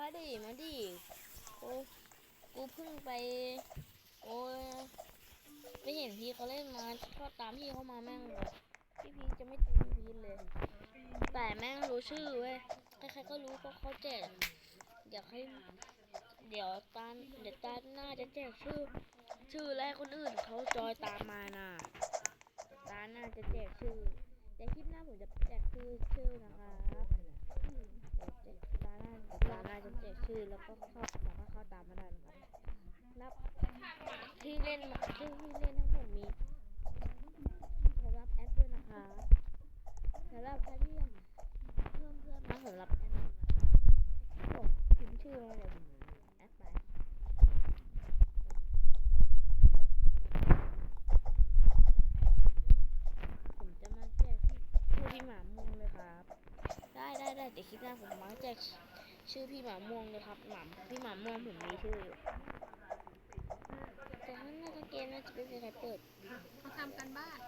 มาดิกูเพิ่งไปโอ้ยไปเห็นพี่เขาเล่นมาชอบตามพี่เขามาแม่งเลยพี่พีจะไม่ตีพี่พีเลยแต่แม่งรู้ชื่อเว้ยใครๆก็รู้เพราะเขาแจกอยากให้เดี๋ยวตาหน้าจะแจกชื่อแรกคนอื่นเขาจอยตามมาน่ะตาหน้าจะแจกชื่อในคลิปหน้าผมจะแจกชื่อนะครับตาหน้าจะแจกชื่อแล้วก็สามารถเข้าตามมาได้นะครับนับที่เล่นทั้งหมดมีผมรับแอดด้วยนะคะสำหรับใครที่ยังเพิ่มเพื่อนมาผมรับแอดนะคะผมพิมพ์ชื่อมาเลยแอดไปผมจะมาแจกชื่อพี่หมาม่วงเลยครับได้เดี๋ยวคลิปหน้าผมมาแจกชื่อพี่หมาม่วงเลยครับพี่หมาม่วงผมมีชื่ออยู่แต่ถ้าน่าจะเกมน่าจะไม่มีใครเปิดเขาทำกันบ้าน